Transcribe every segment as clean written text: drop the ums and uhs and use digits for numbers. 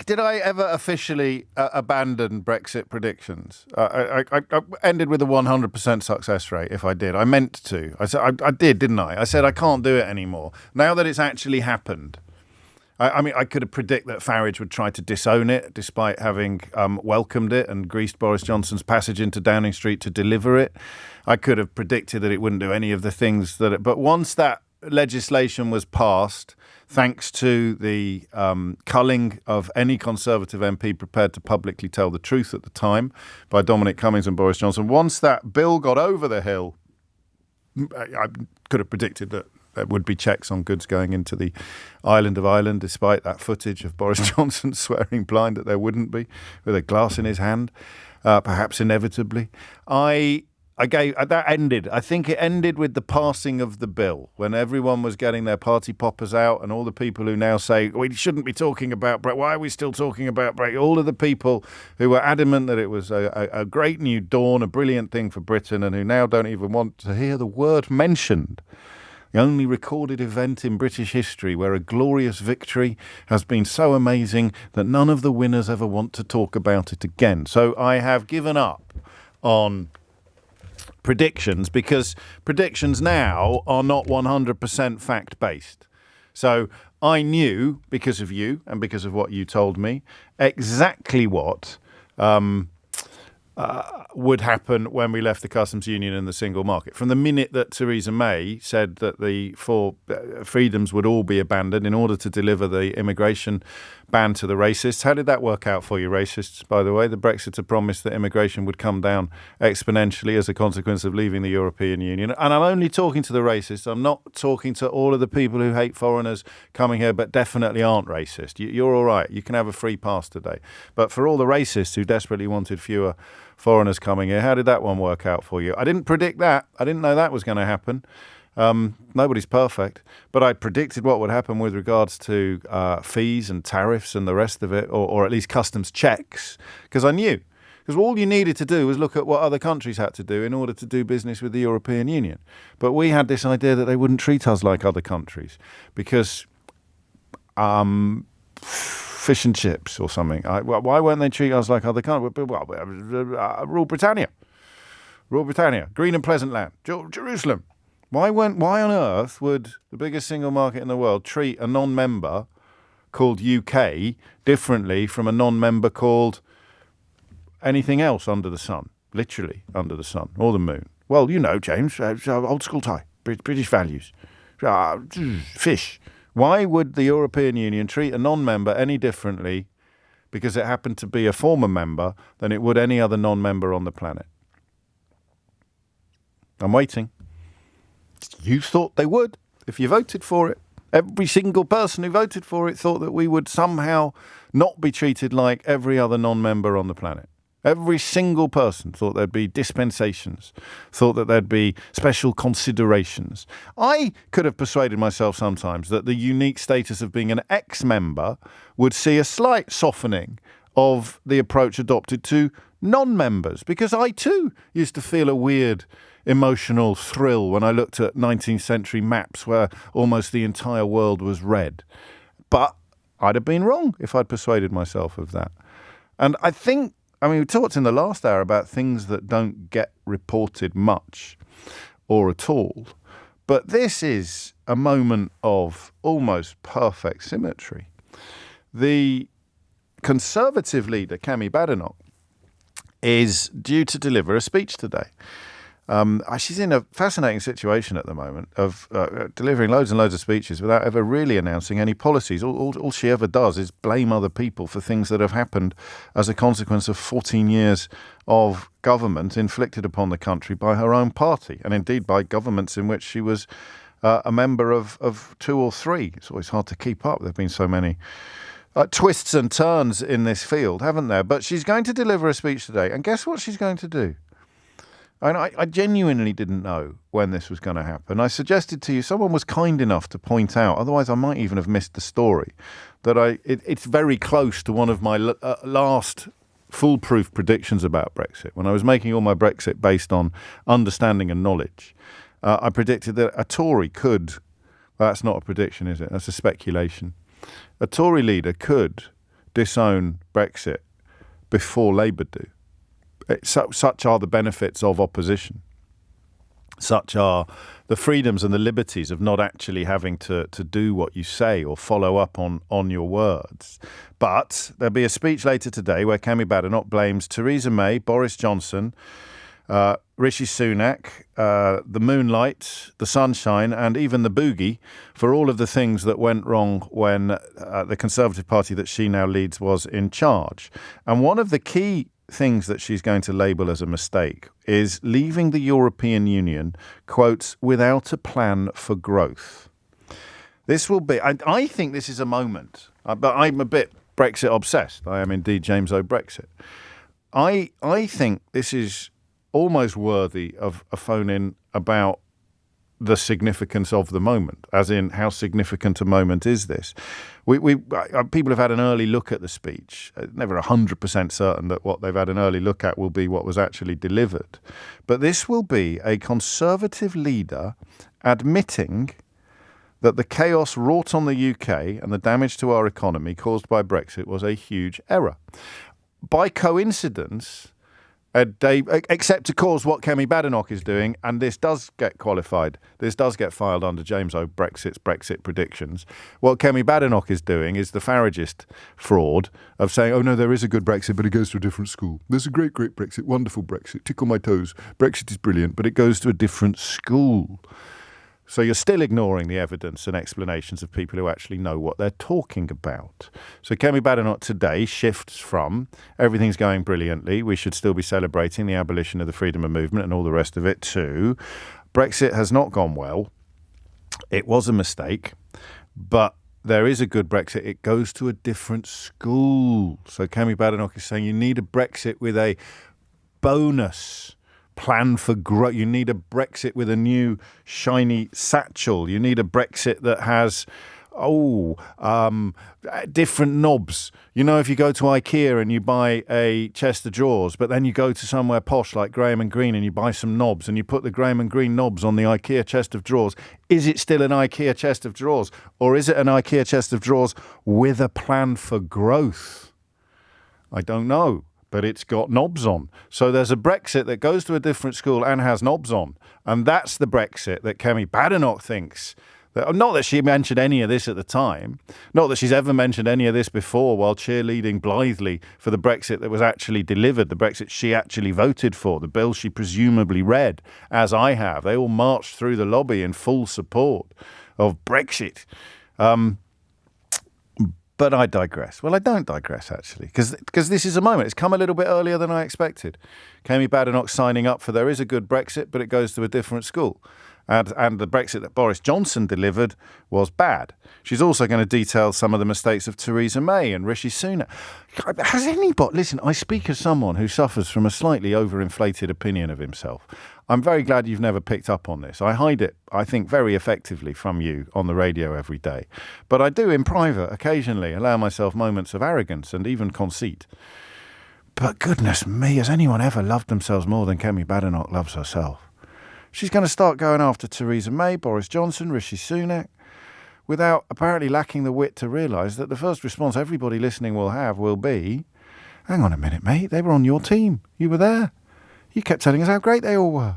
Did I ever officially abandon Brexit predictions? I ended with a 100% success rate. If I did, I meant to. I said I did, didn't I? I said I can't do it anymore. Now that it's actually happened, I mean, I could have predicted that Farage would try to disown it, despite having welcomed it and greased Boris Johnson's passage into Downing Street to deliver it. I could have predicted that it wouldn't do any of the things that. But once that legislation was passed, thanks to the culling of any Conservative MP prepared to publicly tell the truth at the time by Dominic Cummings and Boris Johnson, once that bill got over the hill, I could have predicted that there would be checks on goods going into the island of Ireland, despite that footage of Boris Johnson swearing blind that there wouldn't be, with a glass in his hand, perhaps inevitably. I think it ended with the passing of the bill, when everyone was getting their party poppers out, and all the people who now say we shouldn't be talking about Brexit. Why are we still talking about Brexit? All of the people who were adamant that it was a great new dawn, a brilliant thing for Britain, and who now don't even want to hear the word mentioned. The only recorded event in British history where a glorious victory has been so amazing that none of the winners ever want to talk about it again. So I have given up on predictions, because predictions now are not 100% fact-based. So I knew, because of you and because of what you told me, exactly what would happen when we left the customs union and the single market. From the minute that Theresa May said that the four freedoms would all be abandoned in order to deliver the immigration ban to the racists. How did that work out for you, racists, by the way? The Brexiter promised that immigration would come down exponentially as a consequence of leaving the European Union. And I'm only talking to the racists. I'm not talking to all of the people who hate foreigners coming here but definitely aren't racist. You're all right. You can have a free pass today. But for all the racists who desperately wanted fewer foreigners coming here, how did that one work out for you? I didn't predict that. I didn't know that was going to happen. Nobody's perfect, but I predicted what would happen with regards to fees and tariffs and the rest of it, or at least customs checks, because I knew. Because all you needed to do was look at what other countries had to do in order to do business with the European Union. But we had this idea that they wouldn't treat us like other countries because fish and chips or something. Why won't they treat us like other countries? Well, rule Britannia. Rule Britannia. Green and pleasant land. Jerusalem. Why on earth would the biggest single market in the world treat a non-member called UK differently from a non-member called anything else under the sun, literally under the sun or the moon? Well, you know, James, old school tie, British values, fish. Why would the European Union treat a non-member any differently because it happened to be a former member than it would any other non-member on the planet? I'm waiting. You thought they would if you voted for it. Every single person who voted for it thought that we would somehow not be treated like every other non-member on the planet. Every single person thought there'd be dispensations, thought that there'd be special considerations. I could have persuaded myself sometimes that the unique status of being an ex-member would see a slight softening of the approach adopted to non-members, because I too used to feel a weird emotional thrill when I looked at 19th century maps where almost the entire world was red. But I'd have been wrong if I'd persuaded myself of that. And we talked in the last hour about things that don't get reported much or at all. But this is a moment of almost perfect symmetry. The Conservative leader, Kemi Badenoch, is due to deliver a speech today. She's in a fascinating situation at the moment of delivering loads and loads of speeches without ever really announcing any policies. All she ever does is blame other people for things that have happened as a consequence of 14 years of government inflicted upon the country by her own party, and indeed by governments in which she was a member of two or three. It's always hard to keep up. There have been so many twists and turns in this field, haven't there? But she's going to deliver a speech today, and guess what she's going to do? And I genuinely didn't know when this was going to happen. I suggested to you, someone was kind enough to point out, otherwise I might even have missed the story, that it's very close to one of my last foolproof predictions about Brexit. When I was making all my Brexit based on understanding and knowledge, I predicted that a Tory could, well, that's not a prediction, is it? That's a speculation. A Tory leader could disown Brexit before Labour do. Such are the benefits of opposition. Such are the freedoms and the liberties of not actually having to do what you say or follow up on your words. But there'll be a speech later today where Kemi Badenoch blames Theresa May, Boris Johnson, Rishi Sunak, the moonlight, the sunshine, and even the boogie for all of the things that went wrong when the Conservative Party that she now leads was in charge. And one of the key things that she's going to label as a mistake is leaving the European Union, quotes, without a plan for growth. This will be, I think this is a moment, but I'm a bit Brexit obsessed. I am indeed James O. Brexit. I think this is almost worthy of a phone-in about the significance of the moment, as in how significant a moment is this? People have had an early look at the speech. Never 100% certain that what they've had an early look at will be what was actually delivered. But this will be a Conservative leader admitting that the chaos wrought on the UK and the damage to our economy caused by Brexit was a huge error. By coincidence, Ed Davey, except of course what Kemi Badenoch is doing, and this does get qualified, this does get filed under James O. Brexit's Brexit predictions. What Kemi Badenoch is doing is the Faragist fraud of saying, oh no, there is a good Brexit, but it goes to a different school. There's a great, great Brexit, wonderful Brexit, tickle my toes. Brexit is brilliant, but it goes to a different school. So you're still ignoring the evidence and explanations of people who actually know what they're talking about. So Kemi Badenoch today shifts from everything's going brilliantly, we should still be celebrating the abolition of the freedom of movement and all the rest of it, to Brexit has not gone well. It was a mistake, but there is a good Brexit. It goes to a different school. So Kemi Badenoch is saying you need a Brexit with a bonus plan for growth. You need a Brexit with a new shiny satchel. You need a Brexit that has, different knobs. You know, if you go to IKEA and you buy a chest of drawers, but then you go to somewhere posh like Graham and Green and you buy some knobs and you put the Graham and Green knobs on the IKEA chest of drawers, is it still an IKEA chest of drawers? Or is it an IKEA chest of drawers with a plan for growth? I don't know. But it's got knobs on. So there's a Brexit that goes to a different school and has knobs on. And that's the Brexit that Kemi Badenoch thinks. Not that she mentioned any of this at the time. Not that she's ever mentioned any of this before while cheerleading blithely for the Brexit that was actually delivered, the Brexit she actually voted for, the bill she presumably read, as I have. They all marched through the lobby in full support of Brexit. But I digress. Well, I don't digress, actually, because this is a moment. It's come a little bit earlier than I expected. Kemi Badenoch signing up for there is a good Brexit, but it goes to a different school. And the Brexit that Boris Johnson delivered was bad. She's also going to detail some of the mistakes of Theresa May and Rishi Sunak. Has anybody... Listen, I speak as someone who suffers from a slightly overinflated opinion of himself. I'm very glad you've never picked up on this. I hide it, I think, very effectively from you on the radio every day. But I do in private occasionally allow myself moments of arrogance and even conceit. But goodness me, has anyone ever loved themselves more than Kemi Badenoch loves herself? She's going to start going after Theresa May, Boris Johnson, Rishi Sunak, without apparently lacking the wit to realise that the first response everybody listening will have will be, hang on a minute, mate, they were on your team. You were there. You kept telling us how great they all were.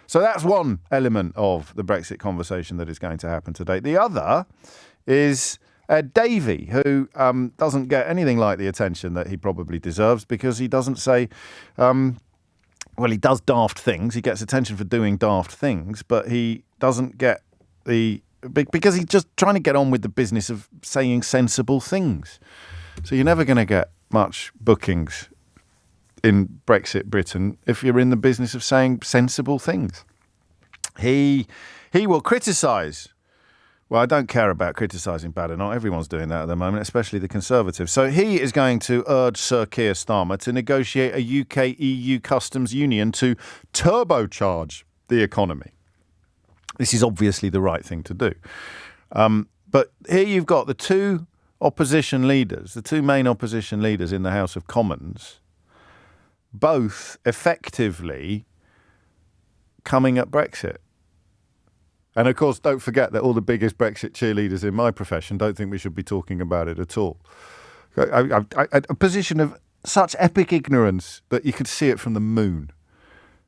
So that's one element of the Brexit conversation that is going to happen today. The other is Ed Davey, who doesn't get anything like the attention that he probably deserves because he doesn't say... Well, he does daft things. He gets attention for doing daft things, but he doesn't get because he's just trying to get on with the business of saying sensible things. So you're never going to get much bookings in Brexit Britain if you're in the business of saying sensible things. He will criticise. Well, I don't care about criticising Badenoch. Everyone's doing that at the moment, especially the Conservatives. So he is going to urge Sir Keir Starmer to negotiate a UK-EU customs union to turbocharge the economy. This is obviously the right thing to do. But here you've got the two opposition leaders, the two main opposition leaders in the House of Commons, both effectively coming at Brexit. And of course, don't forget that all the biggest Brexit cheerleaders in my profession don't think we should be talking about it at all. A position of such epic ignorance that you could see it from the moon.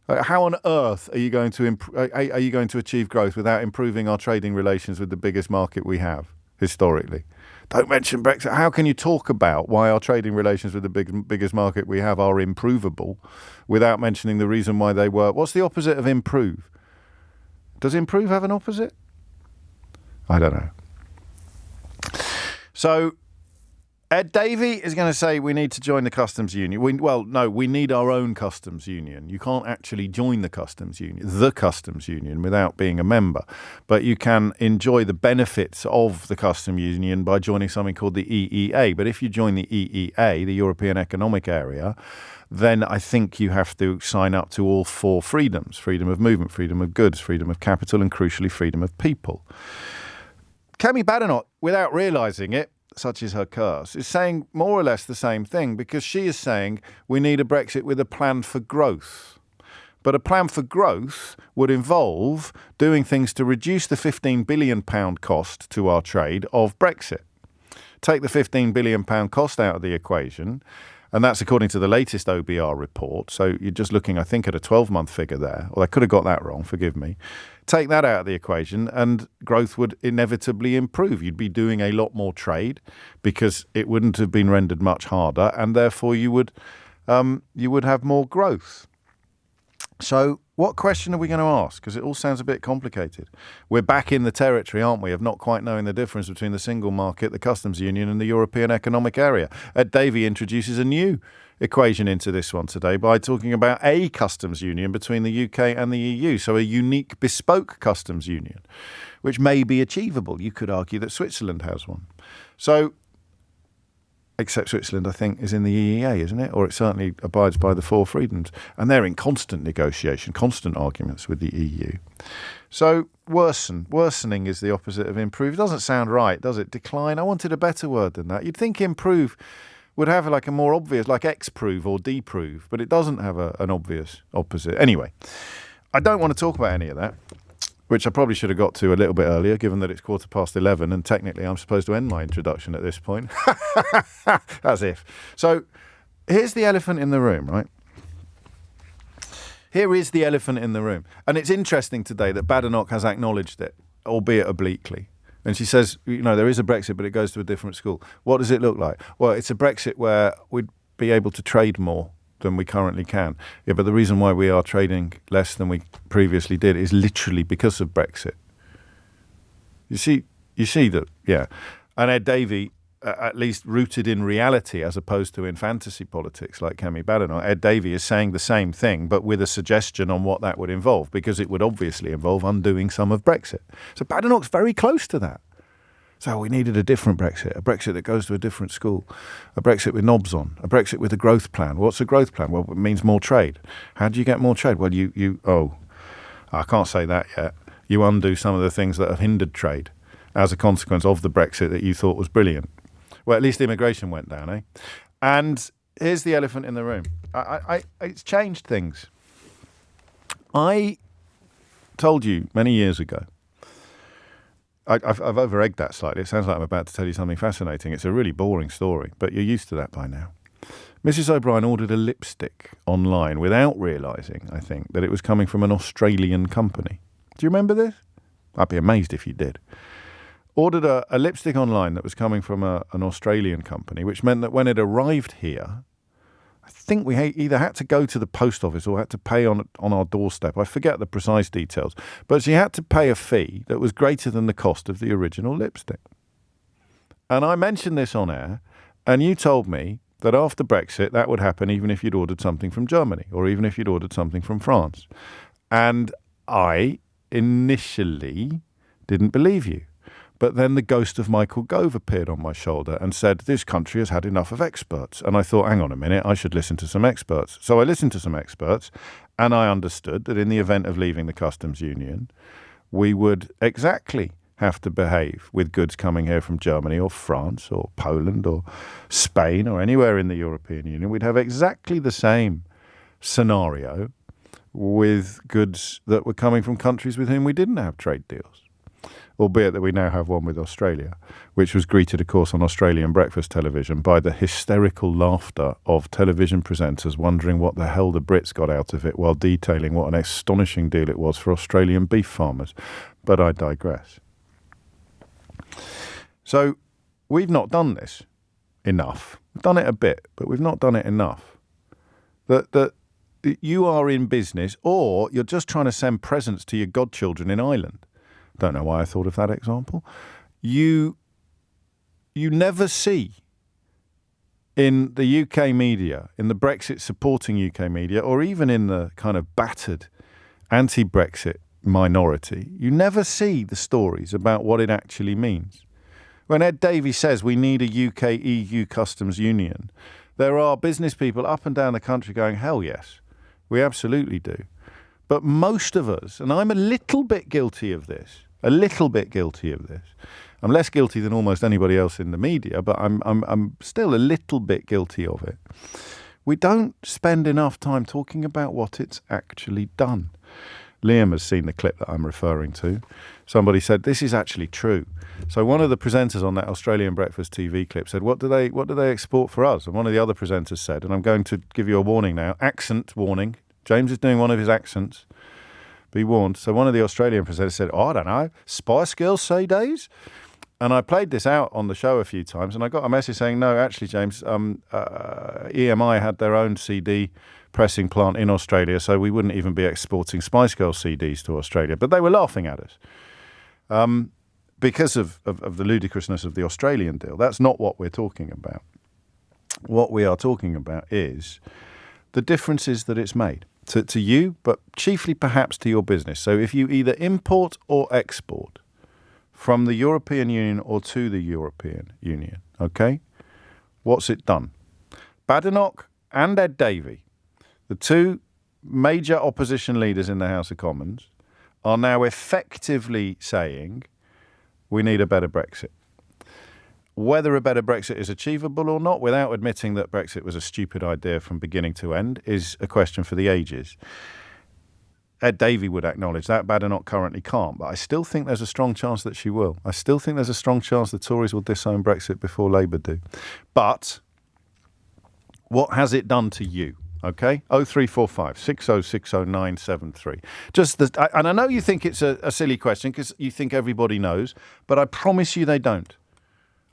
How on earth are you going to achieve growth without improving our trading relations with the biggest market we have historically? Don't mention Brexit. How can you talk about why our trading relations with the biggest market we have are improvable without mentioning the reason why they were? What's the opposite of improve? Does improve have an opposite? I don't know. So Ed Davey is going to say we need to join the customs union. We need our own customs union. You can't actually join the customs union, without being a member. But you can enjoy the benefits of the customs union by joining something called the EEA. But if you join the EEA, the European Economic Area, then I think you have to sign up to all 4 freedoms: freedom of movement, freedom of goods, freedom of capital, and crucially, freedom of people. Kemi Badenoch, without realising it, such is her curse, is saying more or less the same thing, because she is saying we need a Brexit with a plan for growth. But a plan for growth would involve doing things to reduce the £15 billion cost to our trade of Brexit. Take the £15 billion cost out of the equation, and that's according to the latest OBR report. So you're just looking, I think, at a 12-month figure there. Well, I could have got that wrong, forgive me. Take that out of the equation and growth would inevitably improve. You'd be doing a lot more trade because it wouldn't have been rendered much harder, and therefore you would have more growth. So what question are we going to ask? Because it all sounds a bit complicated. We're back in the territory, aren't we, of not quite knowing the difference between the single market, the customs union, and the European Economic Area. Ed Davey introduces a new equation into this one today by talking about a customs union between the UK and the EU, so a unique, bespoke customs union, which may be achievable. You could argue that Switzerland has one. So, except Switzerland, I think, is in the EEA, isn't it? Or it certainly abides by the 4 freedoms. And they're in constant negotiation, constant arguments with the EU. So worsening is the opposite of improve. It doesn't sound right, does it? Decline. I wanted a better word than that. You'd think improve would have like a more obvious, like exprove or deprove, but it doesn't have an obvious opposite. Anyway, I don't want to talk about any of that, which I probably should have got to a little bit earlier, given that it's 11:15, and technically I'm supposed to end my introduction at this point. As if. So here's the elephant in the room, right? Here is the elephant in the room. And it's interesting today that Badenoch has acknowledged it, albeit obliquely. And she says, there is a Brexit, but it goes to a different school. What does it look like? Well, it's a Brexit where we'd be able to trade more than we currently can. Yeah, but the reason why we are trading less than we previously did is literally because of Brexit. You see that, yeah. And Ed Davey, at least rooted in reality as opposed to in fantasy politics like Kemi Badenoch, Ed Davey is saying the same thing, but with a suggestion on what that would involve, because it would obviously involve undoing some of Brexit. So Badenoch's very close to that. So we needed a different Brexit, a Brexit that goes to a different school, a Brexit with knobs on, a Brexit with a growth plan. What's a growth plan? Well, it means more trade. How do you get more trade? Well, I can't say that yet. You undo some of the things that have hindered trade as a consequence of the Brexit that you thought was brilliant. Well, at least immigration went down, eh? And here's the elephant in the room. It's changed things. I told you many years ago, I've over-egged that slightly. It sounds like I'm about to tell you something fascinating. It's a really boring story, but you're used to that by now. Mrs. O'Brien ordered a lipstick online without realising, I think, that it was coming from an Australian company. Do you remember this? I'd be amazed if you did. Ordered a lipstick online that was coming from an Australian company, which meant that when it arrived here, I think we either had to go to the post office or had to pay on our doorstep. I forget the precise details. But she had to pay a fee that was greater than the cost of the original lipstick. And I mentioned this on air, and you told me that after Brexit, that would happen even if you'd ordered something from Germany or even if you'd ordered something from France. And I initially didn't believe you. But then the ghost of Michael Gove appeared on my shoulder and said, this country has had enough of experts. And I thought, hang on a minute, I should listen to some experts. So I listened to some experts, and I understood that in the event of leaving the customs union, we would exactly have to behave with goods coming here from Germany or France or Poland or Spain or anywhere in the European Union. We'd have exactly the same scenario with goods that were coming from countries with whom we didn't have trade deals. albeit that we now have one with Australia, which was greeted, of course, on Australian breakfast television by the hysterical laughter of television presenters wondering what the hell the Brits got out of it while detailing what an astonishing deal it was for Australian beef farmers. But I digress. So we've not done this enough. We've done it a bit, but we've not done it enough. That you are in business, or you're just trying to send presents to your godchildren in Ireland. Don't know why I thought of that example. You never see in the UK media, in the Brexit supporting UK media, or even in the kind of battered anti-Brexit minority, you never see the stories about what it actually means. When Ed Davey says we need a UK-EU customs union, there are business people up and down the country going, hell yes, we absolutely do. But most of us, and I'm a little bit guilty of this, I'm less guilty than almost anybody else in the media, but I'm still a little bit guilty of it. We don't spend enough time talking about what it's actually done. Liam has seen the clip that I'm referring to. Somebody said, this is actually true. So one of the presenters on that Australian breakfast TV clip said, what do they export for us? And one of the other presenters said, and I'm going to give you a warning now, accent warning. James is doing one of his accents. Be warned. So one of the Australian presenters said, I don't know, Spice Girls CDs? And I played this out on the show a few times, and I got a message saying, no, actually, James, EMI had their own CD pressing plant in Australia, so we wouldn't even be exporting Spice Girls CDs to Australia. But they were laughing at us because of the ludicrousness of the Australian deal. That's not what we're talking about. What we are talking about is the differences that it's made to you, but chiefly perhaps to your business. So if you either import or export from the European Union or to the European Union, okay, what's it done? Badenoch and Ed Davey, the two major opposition leaders in the House of Commons, are now effectively saying we need a better Brexit. Whether a better Brexit is achievable or not, without admitting that Brexit was a stupid idea from beginning to end, is a question for the ages. Ed Davey would acknowledge that. Badenoch currently can't, but I still think there's a strong chance that she will. I still think there's a strong chance the Tories will disown Brexit before Labour do. But what has it done to you? Okay, 0345 6060 973. And I know you think it's a silly question because you think everybody knows, but I promise you they don't.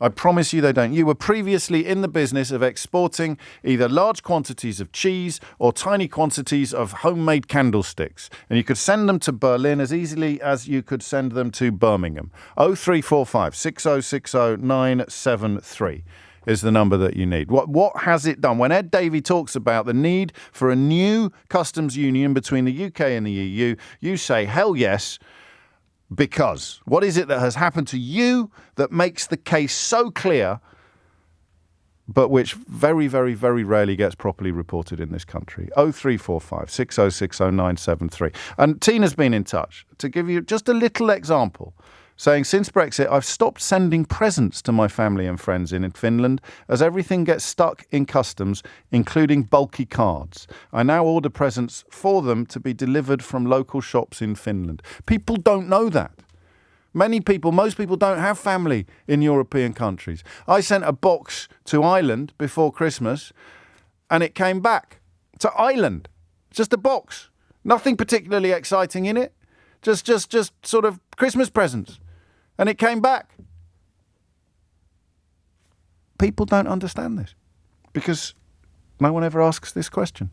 I promise you they don't. You were previously in the business of exporting either large quantities of cheese or tiny quantities of homemade candlesticks. And you could send them to Berlin as easily as you could send them to Birmingham. 0345 6060 973 is the number that you need. What has it done? When Ed Davey talks about the need for a new customs union between the UK and the EU, you say, hell yes. Because what is it that has happened to you that makes the case so clear, but which very, very, very rarely gets properly reported in this country? 0345 6060 973. And Tina's been in touch to give you just a little example, saying, since Brexit, I've stopped sending presents to my family and friends in Finland as everything gets stuck in customs, including bulky cards. I now order presents for them to be delivered from local shops in Finland. People don't know that. Most people don't have family in European countries. I sent a box to Ireland before Christmas and it came back to Ireland. Just a box. Nothing particularly exciting in it. Just sort of Christmas presents. And it came back. People don't understand this because no one ever asks this question.